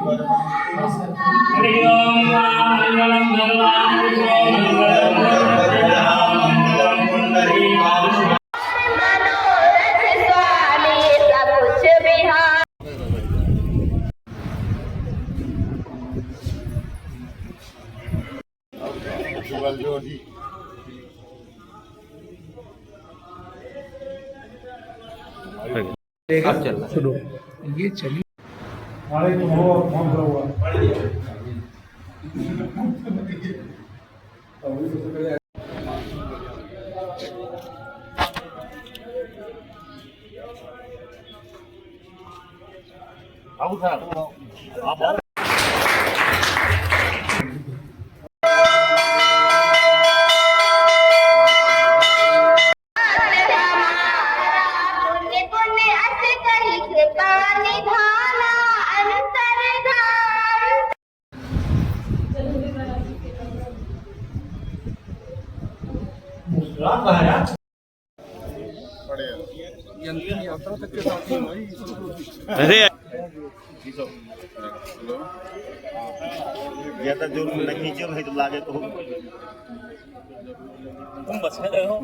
अब चल रहा है ये चलिए अरे या तो जो नहीं खींचे भाई तो लागे तो तुम बच गए हो।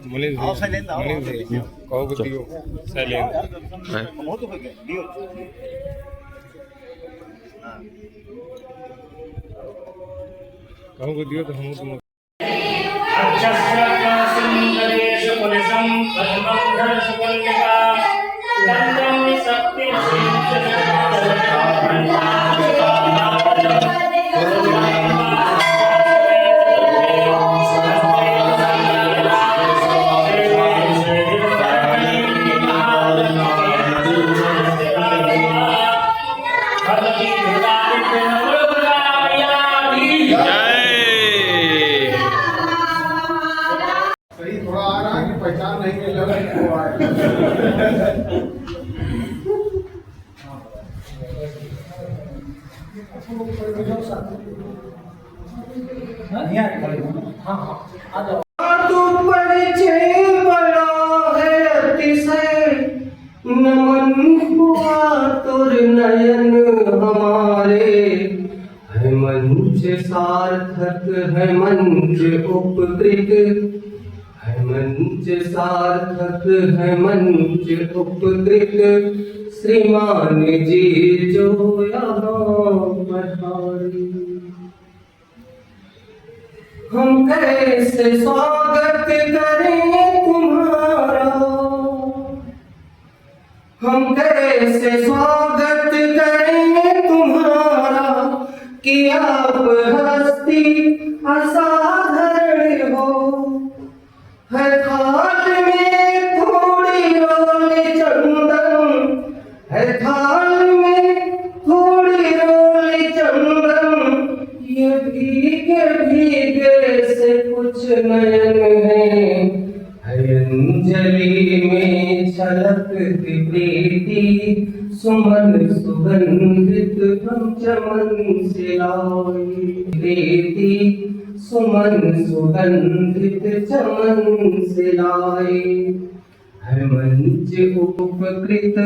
मनीष भाई कहो कि दियो साइलेंट वो तो दियो कहो कि दियो तो हम तुम पहचान नहीं मिल रहा नमन हुआ तुर नयन हमारे है मंच सार्थक है मंच उपकृत है मंच सार्थक है मंच उपकृत श्रीमान जी जो यहाँ पधारे हम कैसे स्वागत करें तुम्हारा हम कैसे स्वागत करें तुम्हारा कि आप हस्ती असाधारण हो है थाल में थोड़ी रोले चंदन है थाल में थोड़ी रोले चंदन ये भीगे भीगे से कुछ नयन है अंजलि में छलकती प्रीति सुमन सुगंधित हम चमन से लाए प्रीति सुमन सुगंधित चमन से लाए है मंच उपकृत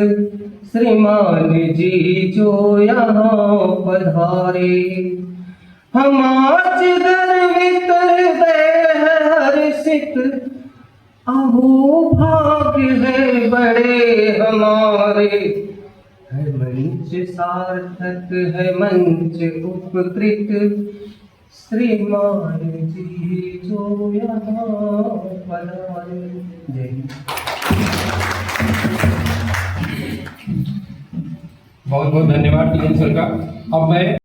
श्रीमान जी जो यहाँ पधारे हम आज गर्वित हृदय हर्षित अहो भाग्य है बड़े हमारे है मंच सार्थक है मंच उपकृत श्रीमान जी जो यहाँ पधारे। जय बहुत बहुत धन्यवाद टीएन सर का। अब मैं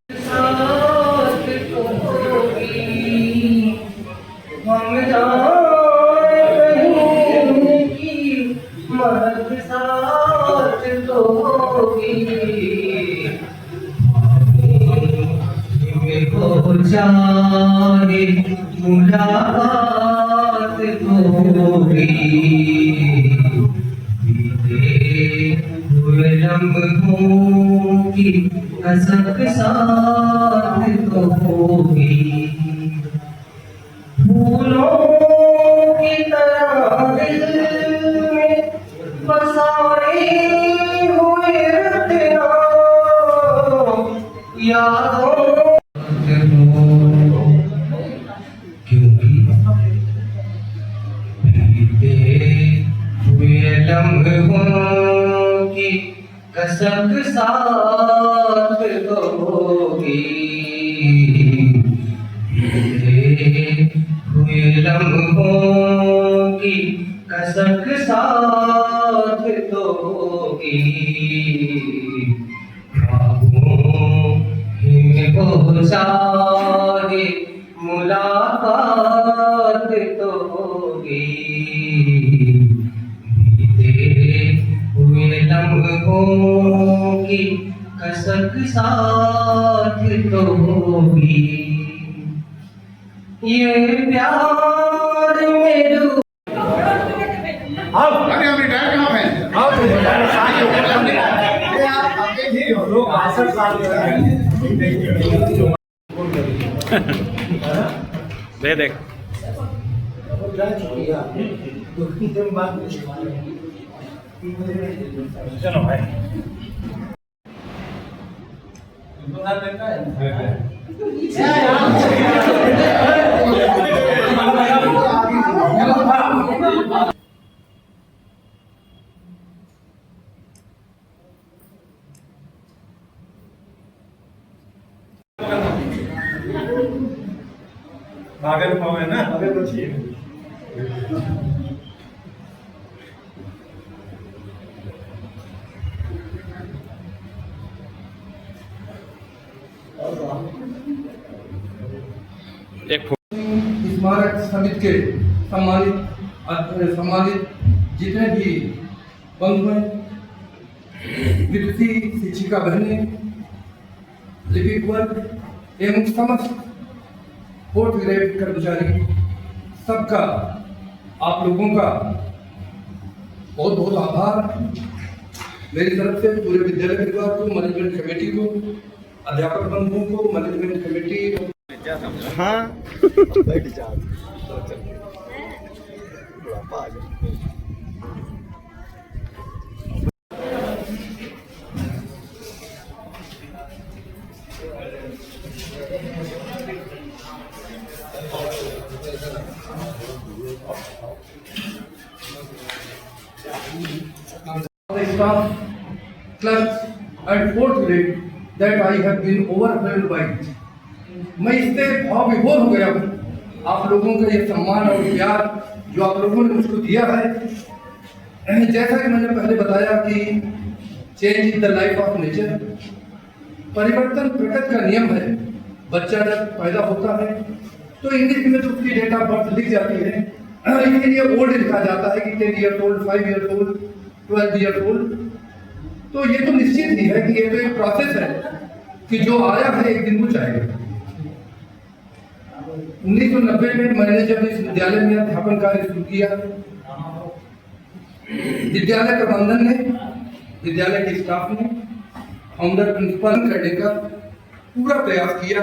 मुलाकात होगी होगी कसक साथ होगी लम्हों की कसक साथ तो होगी, बीते हुए लम्हों की कसक साथ तो होगी, ख्वाबों में वो सारी मुलाकात तो होगी, बीते हुए लम्हों की कसक साथ तो होगी। ये प्यार में डूब अरे अभी टाइम कहाँ है? लोग 62 साल के दे देख चलो भाई भागल पाव है ना भागल तो चाहिए एक स्मारक समिति के सम्मानित जितने भी बंधु हैं, विद्युती शिक्षिका बहनें, लिपिक वर्ग एवं समस्त 4th ग्रेड कर्मचारी, सबका आप लोगों का बहुत बहुत आभार। मेरी तरफ से पूरे विद्यालय परिवार को, मैनेजमेंट कमेटी को, अध्यापक बंधुओं को, मैनेजमेंट कमेटी हाँ बैठ जा staff, clerks and 4th grade that I have been overwhelmed by. मैं इससे भाव विभोर हो गया हूँ। आप लोगों का ये सम्मान और प्यार जो आप लोगों ने मुझको दिया है, जैसा कि मैंने पहले बताया कि change is the life of nature, परिवर्तन प्रकृति का नियम है। बच्चा जब पैदा होता है तो इंग्लिश में तो उसकी डेट ऑफ बर्थ लिख जाती है, इसके लिए ओल्ड लिखा जाता है कि 10 year old, 5 year old, 12 year old. तो ये तो निश्चित ही है कि ये तो एक प्रोसेस है कि जो आया है एक दिन वो जाएगा। 1990 में मैंने जब इस विद्यालय में अध्यापन कार्य शुरू किया, विद्यालय प्रबंधन ने, विद्यालय के स्टाफ ने, फाउंडर प्रिंसिपल करने का पूरा प्रयास किया।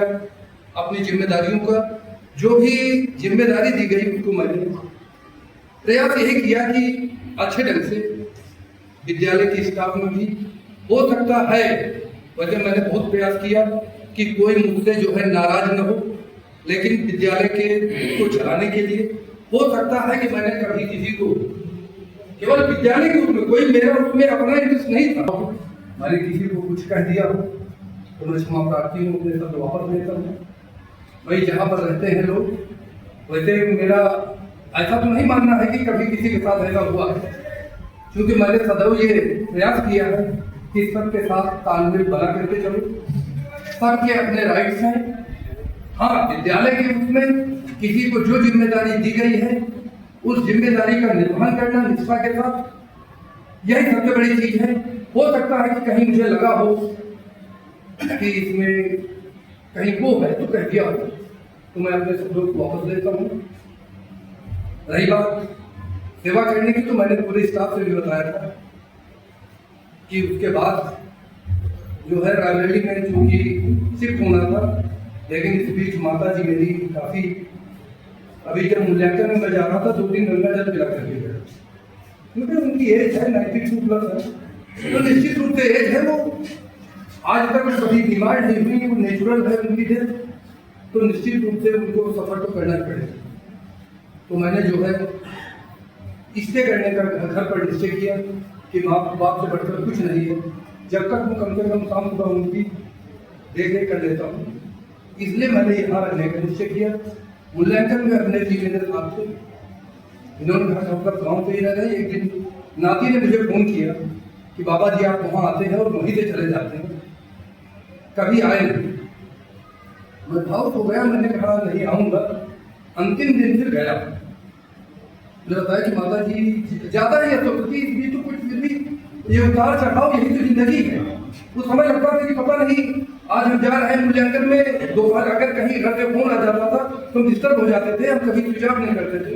अपनी जिम्मेदारियों का जो भी जिम्मेदारी दी गई उसको मैंने प्रयास यही किया कि अच्छे ढंग से विद्यालय के स्टाफ में भी हो सकता है, वैसे मैंने बहुत प्रयास किया कि कोई मुझसे जो है नाराज न हो, लेकिन विद्यालय के को चलाने के लिए हो सकता है कि मैंने कभी किसी को केवल विद्यालय के रूप में, कोई मेरा उसमें अपना इंटरेस्ट नहीं था, मैंने किसी को कुछ कह दिया हो तो मैं क्षमा प्रार्थी हूँ, अपने सब वापस लेता हूँ। भाई जहाँ पर रहते हैं लोग, वैसे मेरा ऐसा तो नहीं मानना है कि कभी किसी के साथ ऐसा हुआ है, क्योंकि मैंने सदैव ये प्रयास किया है कि सबके साथ तालमेल बना करके चलो। सबके अपने राइट्स हैं। हाँ, विद्यालय के रूप में किसी को जो जिम्मेदारी दी गई है उस जिम्मेदारी का निर्वहन करना निष्ठा के साथ, यही सबसे बड़ी चीज है। हो सकता है कि कहीं मुझे लगा हो कि इसमें कहीं वो है तो कह दिया हो, तो मैं अपने शब्दों को वापस लेता हूँ। रही बात सेवा करने की, तो मैंने पूरे स्टाफ से भी बताया था कि उसके बाद जो है रायबरेली में चूंकि शिफ्ट होना था, लेकिन इस बीच माता जी मेरी काफी, अभी जब मूल्यांकन में मैं जा रहा था 2-3 गंगा जल पिला करके गया, क्योंकि उनकी एज है 92 प्लस है, तो निश्चित रूप से एज है, वो आज तक कभी बीमार नहीं हुई, वो नेचुरल है उनकी डेथ, तो निश्चित रूप से उनको सफर तो करना ही पड़ेगा। तो मैंने जो है इसलिए करने का घर पर निश्चय किया कि माँ बाप से बढ़कर कुछ नहीं है, जब तक मैं कम से कम शाम सुबह उनकी देख रेख कर लेता हूँ। इसलिए मैंने यहाँ रहने का निश्चय किया। मूल्यांकन में अपने लिए मेरे साथ थे, इन्होंने कहा सब गाँव पे ही रह रहे। एक दिन नाती ने मुझे फोन किया कि बाबा जी आप वहाँ आते हैं और वहीं से चले जाते हैं, कभी आए नहीं। मैं भावुक हो गया, मैंने कहा नहीं आऊँगा। अंतिम दिन फिर गया, मुझे बताया कि माता जी ज़्यादा ही असुखी, इसलिए तो कुछ फिर भी ये उतार चढ़ाव यही तो जिंदगी है। उस समय लगता था कि पता नहीं आज हम जा रहे हैं मूल्यांकन में, दोपहर अगर कहीं घर से फोन आ जाता था तो डिस्टर्ब हो जाते थे, हम कभी स्विच ऑफ नहीं करते थे,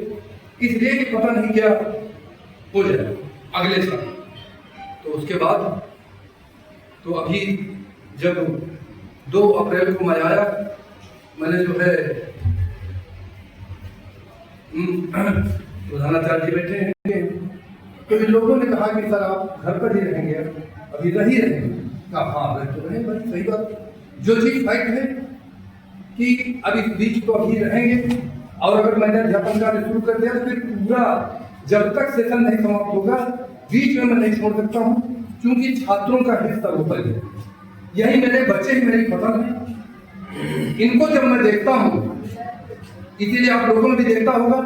इसलिए कि पता नहीं क्या हो जाए अगले साल। तो उसके बाद तो अभी जब 2 अप्रैल को मैं आया, मैंने जो है प्रधानाचार्य जी बैठे हैं, तो इन लोगों ने कहा कि सर आप घर पर ही रहेंगे, अभी रही रहेंगे। कहा हाँ रह तो रहे भाई, सही बात। जो चीज फैक्ट है कि अब इस बीच तो अभी रहेंगे, और अगर मैंने अध्यापन कार्य शुरू कर दिया तो फिर पूरा जब तक सेशन नहीं समाप्त होगा बीच में मैं नहीं छोड़ सकता हूँ, क्योंकि छात्रों का हित सर्वोपरि है। यही मेरे बच्चे ही मेरी फसल है, इनको जब मैं देखता हूँ, इसीलिए आप लोगों ने भी देखा होगा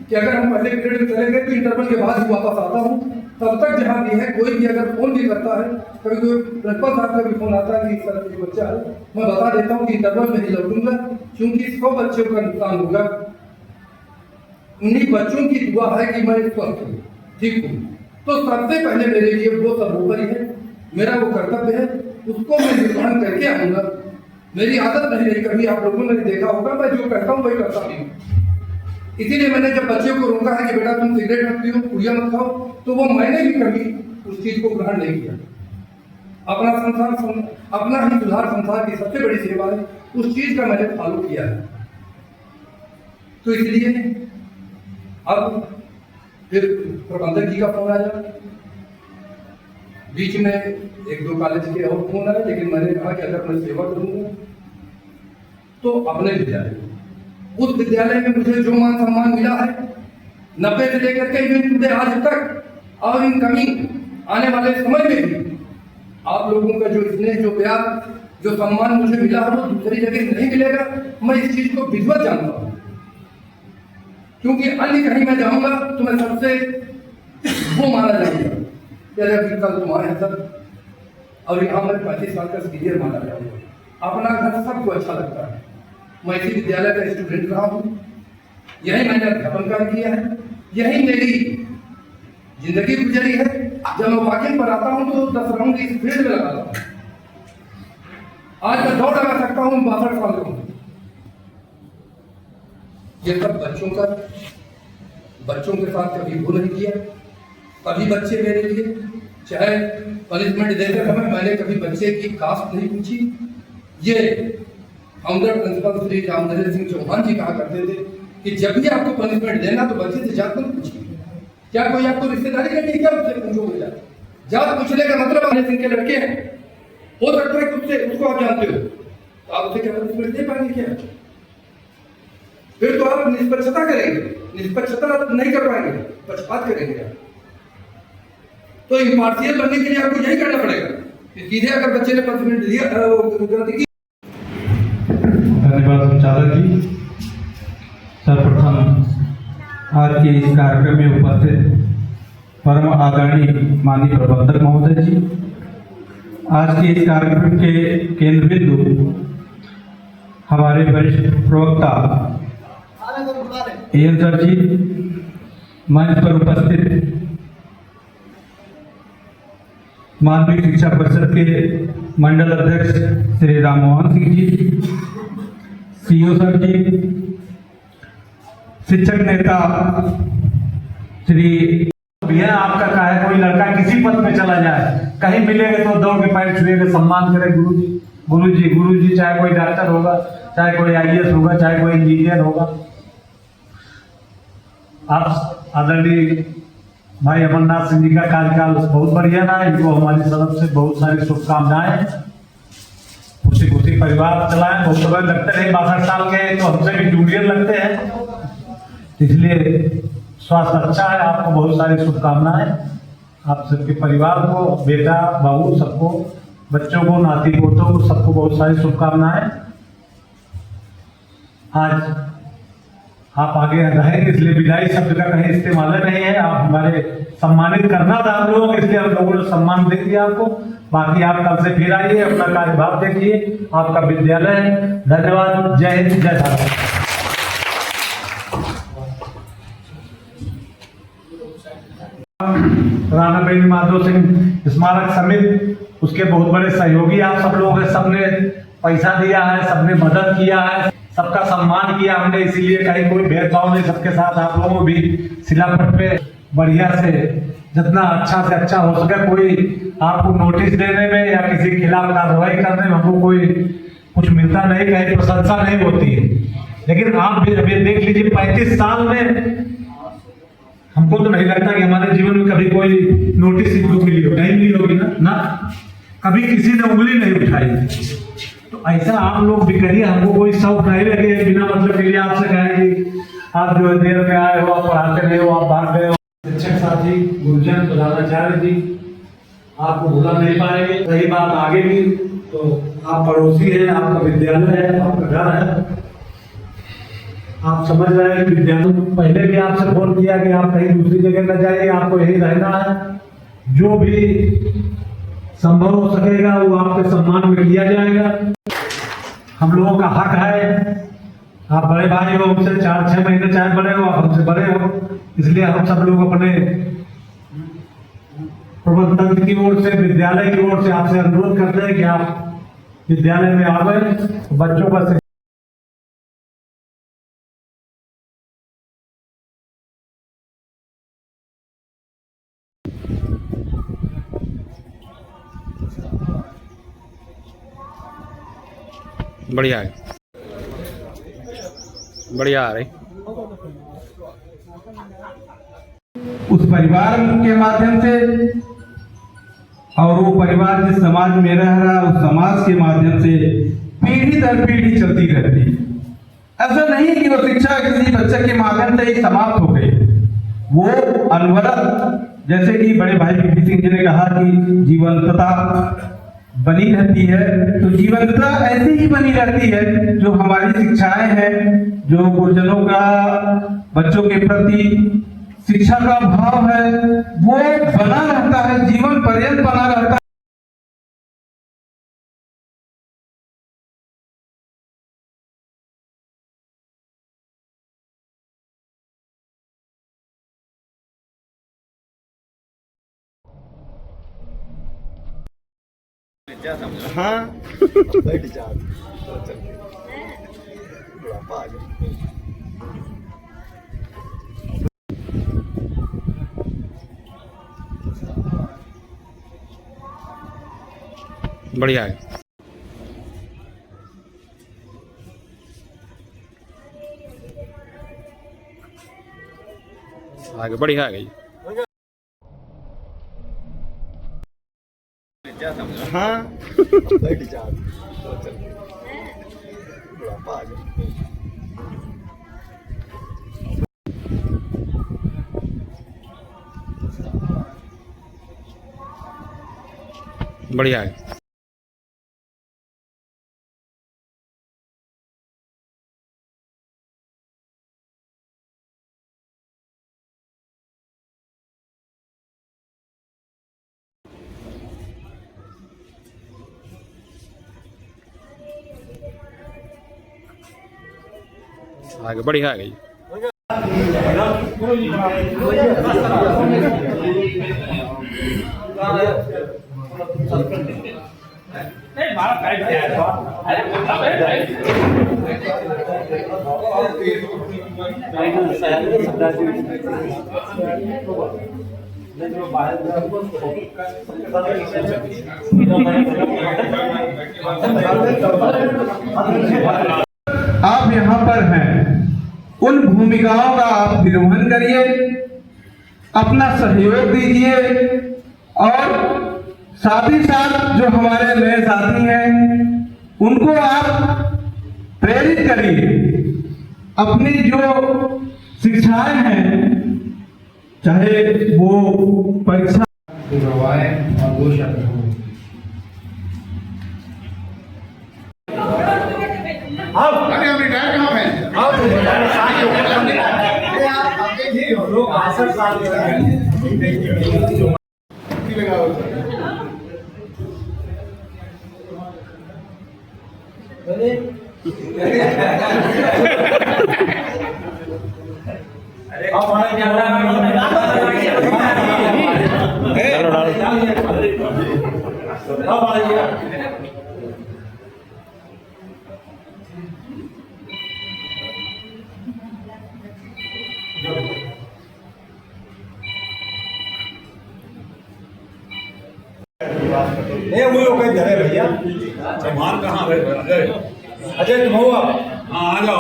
कि अगर हम पहले पीरियड में चले गए तो इंटरवल के बाद ही वापस आता हूँ। तब तक जहाँ भी है कोई भी अगर फोन भी करता है, कभी कोई प्रिंसिपल साहब का भी फोन आता है कि इस तरह से बच्चा है, मैं बता देता हूँ कि इंटरवल में ही लौटूंगा, क्योंकि 100 बच्चों का नुकसान होगा। उन्हीं बच्चों की दुआ है कि मैं स्वस्थ हूँ, ठीक हूँ। तो सबसे पहले मेरे लिए वो सर्वोपरि है, मेरा वो कर्तव्य है, उसको मैं निर्वहन करके आऊंगा। मेरी आदत नहीं रही, कभी आप लोगों ने देखा होगा मैं जो कहता हूँ वही करता भी हूँ। इसीलिए मैंने जब बच्चे को रोका है कि बेटा तुम सिगरेट मत पियो, पुड़िया मत खाओ, तो वो मैंने भी कभी उस चीज को ग्रहण नहीं किया। अपना संसार, अपना ही सुधार संसार की सबसे बड़ी सेवा है, उस चीज का मैंने फॉलो किया है। तो इसलिए अब फिर प्रबंधक जी का फोन आया, बीच में 1-2 कॉलेज के और फोन आए, लेकिन मैंने कहा कि अगर मैं सेवा करूंगा तो अपने विद्यालय, उस विद्यालय में मुझे जो मान सम्मान मिला है 90 से लेकर के इवन टुडे आज तक, और इन कमिंग आने वाले समय में भी आप लोगों का जो स्नेह, जो प्यार, जो सम्मान मुझे मिला है वो दूसरी जगह नहीं मिलेगा। मैं इस चीज को विधिवत जानता हूँ, क्योंकि अन्य कहीं मैं जाऊंगा तो मैं सबसे वो माना जाऊंगा, अभी कल तुम आए हैं सर, और यहाँ मैं 35 साल का सीनियर माना जाऊंगा। अपना घर सबको अच्छा लगता है। मैं इसी विद्यालय का स्टूडेंट रहा हूँ, यही मैंने अध्यापन कार्य किया है, यही मेरी जिंदगी गुजरी है। जब मैं वॉकिंग पर आता हूँ तो 10 राउंड इस फील्ड में लगाता हूँ। आज मैं दौड़ लगा सकता हूँ, 62 साल का हूँ। ये सब बच्चों के साथ कभी वो नहीं किया। कभी बच्चे मेरे लिए चाहे पनिशमेंट देते समय मैंने कभी बच्चे की कास्ट नहीं पूछी। ये फाउंडर प्रिंसिपल श्री रामधर सिंह चौहान जी कहा करते थे कि जब भी आपको पनिशमेंट देना तो बच्चे से जात मत पूछिए। क्या कोई आपको रिश्तेदारी करनी है, क्या उससे पूछोगे? जात पूछने का मतलब रामधर सिंह के लड़के हैं, हो सकता है कि उसको आप जानते हो, तो आप उसे क्या पनिशमेंट दे पाएंगे? क्या फिर तो आप निष्पक्षता करेंगे, निष्पक्षता नहीं कर पाएंगे, पक्षपात करेंगे आप। तो इम्पार्शियल बनने के लिए आपको यही करना पड़ेगा कि सीधे अगर बच्चे ने पनिशमेंट दिया गलती की। धन्यवाद संचालक जी। सर्वप्रथम आज के इस कार्यक्रम में उपस्थित परम आदरणीय माननीय प्रबंधक महोदय जी, आज के इस कार्यक्रम के केंद्र बिंदु हमारे वरिष्ठ प्रवक्ता एएन सर जी, मंच पर उपस्थित माध्यमिक शिक्षा परिषद के मंडल अध्यक्ष श्री राम मोहन सिंह जी, सीओ सर जी, शिक्षक नेता श्री भैया आपका क्या है, कोई लड़का किसी पद पे चला जाए, कहीं मिलेगा तो दौड़ के पैर छुएगा, सम्मान करे गुरु जी, चाहे कोई डॉक्टर होगा, चाहे कोई आईएएस होगा, चाहे कोई इंजीनियर होगा। आप आदरणीय भाई अमरनाथ सिंह जी का कार्यकाल बहुत बढ़िया रहा, इनको हमारी तरफ से बहुत सारी शुभकामनाएं। खुशी परिवार चलाएं। बहुत समय लगते हैं, 62 साल के तो हमसे भी जूनियर लगते हैं, इसलिए स्वास्थ्य अच्छा है, आपको बहुत सारी शुभकामनाएं, आप सबके परिवार को, बेटा बहू सबको, बच्चों को, नाती पोतों को, सबको बहुत सारी शुभकामनाएं। आज आप आगे रहेंगे इसलिए विदाई शब्द का कहीं इस्तेमाल नहीं है, आप हमारे सम्मानित करना था हम लोगों को, इसलिए हम लोगों ने सम्मान दे दिया आपको। बाकी आप कल से फिर आइए, अपना कार्यभार देखिए, आपका विद्यालय है। धन्यवाद। जय हिंद, जय भारत। राणा बेनी माधव सिंह स्मारक समिति, उसके बहुत बड़े सहयोगी आप सब लोग हैं, सबने पैसा दिया है, सबने मदद किया है, सबका सम्मान किया हमने, इसीलिए कहीं कोई भेदभाव नहीं, सबके साथ आप लोगों भी शिलापट पे बढ़िया से जितना अच्छा से अच्छा हो सके, कोई आपको नोटिस देने में या किसी के खिलाफ कार्रवाई करने में हमको कोई कुछ मिलता नहीं, कहीं प्रशंसा नहीं होती है। लेकिन आप भी अभी देख लीजिए 35 साल में हमको तो नहीं लगता कि हमारे जीवन में कभी कोई नोटिस इनको मिली हो, नहीं मिली होगी ना कभी किसी ने उंगली नहीं उठाई। तो ऐसा आप लोग भी करिए, हमको कोई शौक नहीं लगे बिना मतलब के लिए आपसे कहेंगे आप जो है देर में आए हो, आप पढ़ाते रहे हो, आप भाग गए हो। शिक्षक साथी, गुरुजन, प्रधानाचार्य जी आपको भूला नहीं पाएंगे। रही बात आगे की, तो आप पड़ोसी हैं, आपका विद्यालय है, आपका घर है, आप समझ रहे हैं। विद्यालय पहले भी आपसे फोन किया कि आप कहीं दूसरी जगह न जाइए, आपको यही रहना है। जो भी संभव हो सकेगा वो आपके सम्मान में किया जाएगा। हम लोगों का हक है, आप बड़े भाई हो, हमसे 4-6 महीने चाहे बड़े हो, आप हमसे बड़े हो, इसलिए हम सब लोग अपने प्रबंधन की ओर से, विद्यालय की ओर से आपसे अनुरोध करते हैं कि आप विद्यालय में आवे, बच्चों का बढ़िया है, बढ़िया आ रही। उस परिवार के माध्यम से, और वो परिवार जिस समाज में रह रहा उस समाज के माध्यम से पीढ़ी दर पीढ़ी चलती रहती है। ऐसा नहीं कि वो शिक्षा किसी बच्चे के माध्यम से ही समाप्त हो गई, वो अनवरत, जैसे कि बड़े भाई पी सिंह जी ने कहा कि जीवंतता बनी रहती है, तो जीवंतता ऐसी ही बनी रहती है। जो हमारी शिक्षाएं हैं, जो गुरुजनों का बच्चों के प्रति शिक्षा का भाव है, वो बना रहता है, जीवन पर्यंत बना रहता है। हाँ बढ़िया है, आगे बढ़िया है गई। हाँ बढ़िया है, आगे बढ़िया है गई। आप यहाँ पर हैं, उन भूमिकाओं का आप निर्वहन करिए, अपना सहयोग दीजिए, और साथ ही साथ जो हमारे नए साथी हैं उनको आप प्रेरित करिए। अपनी जो शिक्षाएं हैं चाहे वो परीक्षा दुर्वाएं और वो शब्द हो। चलो डालो वो लोग इधर है भैया सामान कहाँ है अजय अजय तुम हो हाँ आ जाओ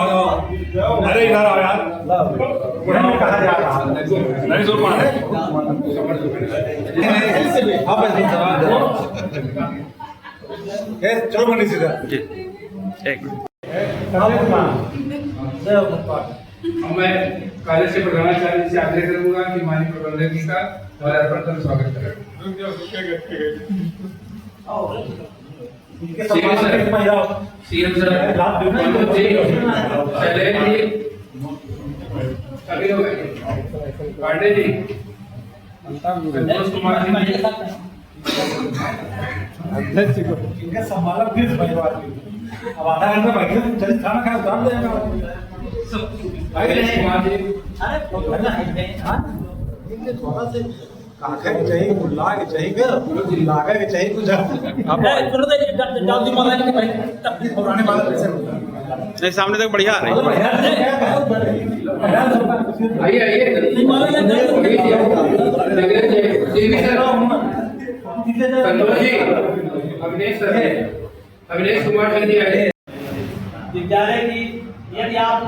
अरे इधर आओ यार कहाँ जा रहा नहीं सुन पा रहे चलो बनी सीधा जी एक मैं कॉलेज के प्रधानाचार्य से आग्रह करूंगा कि माननीय प्रबंधक जी का माल्यार्पण स्वागत करें। सीएम सर, मनोज जी, शैलेश जी, सभी लोग पांडे जी, संतोष कुमार जी, संभाला फिर अब आधा घंटा बैठे चल खाना खा उतार देगा शैलेश कुमार जी, काका के चाहिए बुला के चाहिए लागा के चाहिए कुछ पुराने वाला पैसे नहीं सामने तक बढ़िया आ रही आइए आइए देवी sir, Santosh ji, Abhinesh sir, Abhinesh Kumar sir जी आए। विद्यालय की यदि आप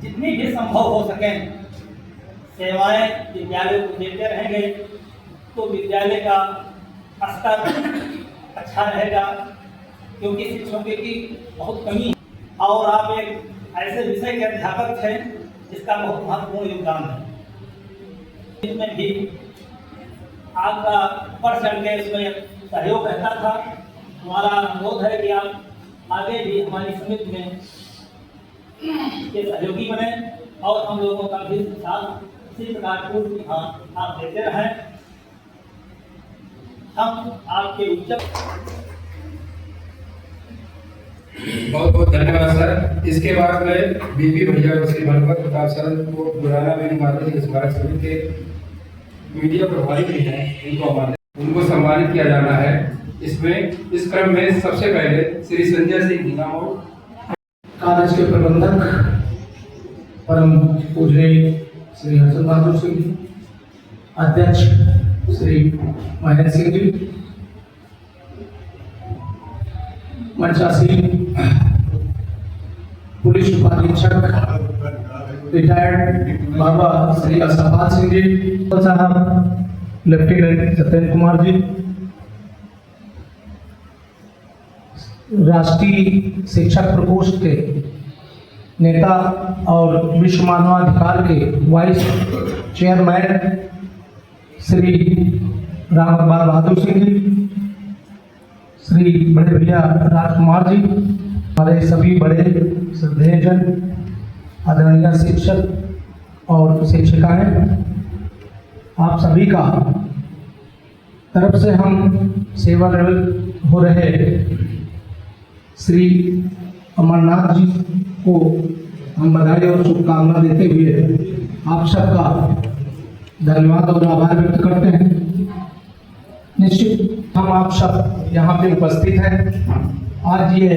जितनी भी संभव हो सके सेवाएं विद्यालय को देते रहेंगे तो विद्यालय का स्तर अच्छा रहेगा, क्योंकि शिक्षकों की बहुत कमी है और आप एक ऐसे विषय के अध्यापक हैं जिसका बहुत महत्वपूर्ण योगदान है। इसमें भी आपका बढ़ चढ़ के इसमें सहयोग रहता था। हमारा अनुरोध है कि आप आगे भी हमारी समिति में के सहयोगी बने और हम लोगों का भी साथ इसी प्रकार पूर्ण ध्यान आप देते रहें। हम आपके उच्च बहुत बहुत धन्यवाद सर। इसके बाद में बीपी भैया को श्री भगवत प्रताप सर को बुलाना मेरी माता जी स्मारक समिति के मीडिया प्रभारी भी हैं, उनको सम्मानित किया जाना है। इसमें इस क्रम में सबसे पहले श्री संजय सिंह मीना हो, कॉलेज के प्रबंधक परम पूजनीय श्री हसन बहादुर सिंह जी, अध्यक्ष श्री महेंद्र सिंह जी, मंचासी पुलिस उपाधीक्षक रिटायर्ड बाबा श्री असफाल सिंह जी साहब, लेफ्टिनेंट सत्येंद्र कुमार जी, राष्ट्रीय शिक्षक प्रकोष्ठ के नेता और विश्व मानवाधिकार के वाइस चेयरमैन श्री राम बहादुर सिंह जी, श्री बड़े भैया राजकुमार जी, हमारे सभी बड़े श्रद्धेयजन, आदरणीय शिक्षक और शिक्षिकाएं, आप सभी का तरफ से हम सेवानिवृत्त हो रहे श्री अमरनाथ जी को हम बधाई और शुभकामना देते हुए आप सबका धन्यवाद और आभार व्यक्त करते हैं। निश्चित हम आप सब यहाँ पे उपस्थित हैं। आज ये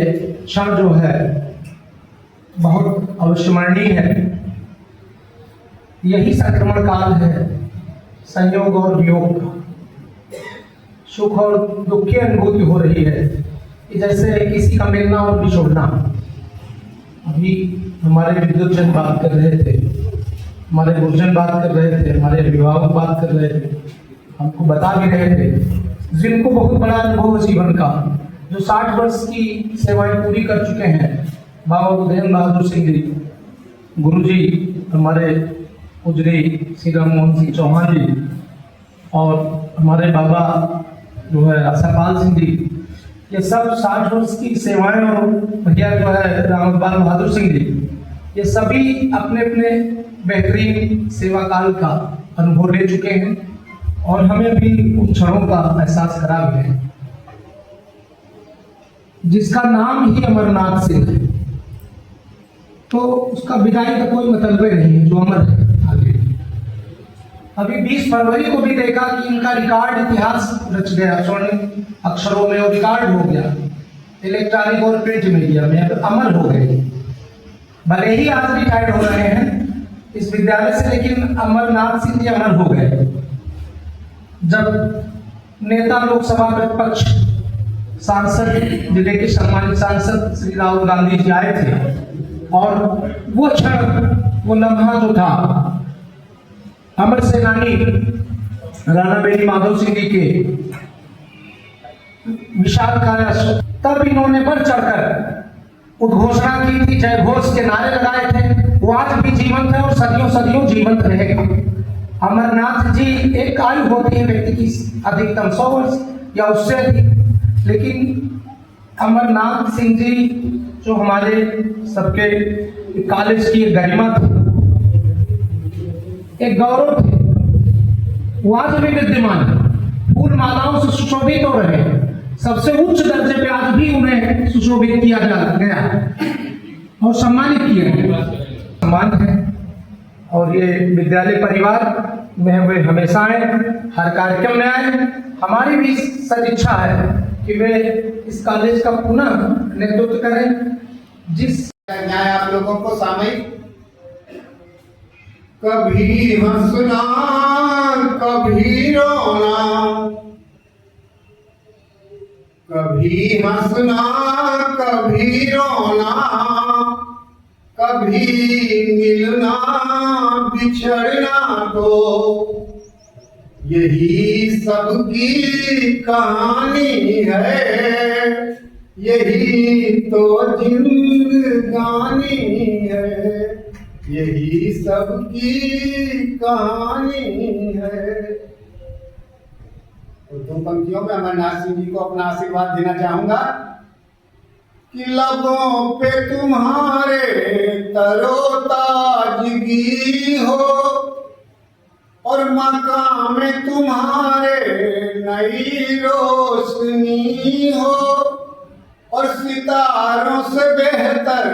क्षण जो है बहुत अविस्मरणीय है। यही संक्रमण काल है संयोग और वियोग का। सुख और दुख की अनुभूति हो रही है कि जैसे किसी का मिलना और बिछोड़ना। अभी हमारे विद्युत जन बात कर रहे थे, हमारे गुरुजन बात कर रहे थे, हमारे अभिभावक बात कर रहे थे, हमको बता भी रहे थे जिनको बहुत बड़ा अनुभव है जीवन का, जो 60 वर्ष की सेवाएं पूरी कर चुके हैं। बाबा बुधेंद्र बहादुर सिंह जी, गुरु जी, हमारे पूजनी श्री राम मोहन सिंह चौहान जी और हमारे बाबा जो है आशापाल सिंह जी, ये सब 60 वर्ष की सेवाएं, और भैया जो है रामपाल बहादुर सिंह जी, ये सभी अपने अपने बेहतरीन सेवा काल का अनुभव ले चुके हैं और हमें भी उन क्षणों का एहसास करा भी है। जिसका नाम ही अमरनाथ सिंह है तो उसका विदाई का कोई मतलब नहीं है, जो अमर है। आगे अभी 20 फरवरी को भी देखा कि इनका रिकॉर्ड इतिहास रच गया, स्वर्ण अक्षरों में और रिकॉर्ड हो गया इलेक्ट्रॉनिक और प्रिंट मीडिया में, अब अमर हो गए। भले ही आज रिटायर्ड हो रहे हैं इस विद्यालय से, लेकिन अमरनाथ सिंह जी अमर हो गए। जब नेता लोकसभा प्रतिपक्ष सांसद, जिले के सम्मानित सांसद श्री राहुल गांधी जी आए थे, और वो क्षण, वो लम्हा जो था अमर सेनानी राणा बेनी माधव सिंह जी के विशाल काया, तब इन्होंने बढ़ चढ़कर उद्घोषणा की थी, जय घोष के नारे लगाए थे। वो आज भी जीवंत है और सदियों सदियों जीवंत रहेगा। अमरनाथ जी, एक आयु होती है व्यक्ति की अधिकतम 100 वर्ष या उससे अधिक, लेकिन अमरनाथ सिंह जी जो हमारे सबके कॉलेज की एक गरिमा थी, एक गौरव थे, वो आज भी विद्यमान है। फूल मालाओं से सुशोभित हो रहे हैं, सबसे उच्च दर्जे पे आज भी उन्हें सुशोभित किया गया और सम्मानित किया गया। सम्मान है और ये विद्यालय परिवार में वे हमेशा आए, हर कार्यक्रम में आए। हमारी भी सदिच्छा है कि वे इस कॉलेज का पुनः नेतृत्व करें। जिस न्याय आप लोगों को सामयिक, कभी हंसना कभी रोना, कभी हंसना कभी रोना, कभी मिलना बिछड़ना, तो यही सबकी कहानी है, यही तो जिंदगानी है, यही सबकी कहानी है। तो तुम पंक्तियों में अमरनाथ सिंह जी को अपना आशीर्वाद देना चाहूंगा कि लबों पे तुम्हारे तरोताजगी हो और मकाम में तुम्हारे नई रोशनी हो और सितारों से बेहतर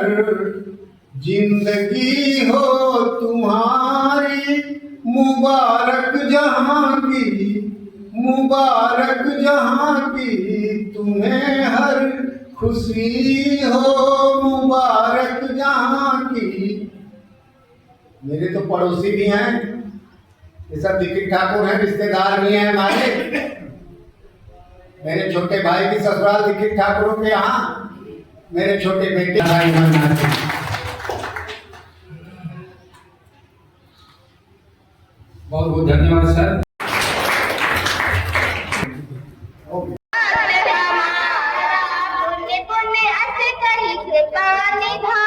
जिंदगी हो तुम्हारी। मुबारक जहां की, मुबारक जहां की तुम्हें हर खुशी हो, मुबारक जहां की। मेरे तो पड़ोसी भी हैं, ये सब दीक्षित ठाकुर हैं, रिश्तेदार भी हैं हमारे। मेरे छोटे भाई की ससुराल दीक्षित ठाकुरों के यहाँ, मेरे छोटे बेटे बहुत बहुत धन्यवाद सर। पुण्य पुण्य अस कही कृपा निभा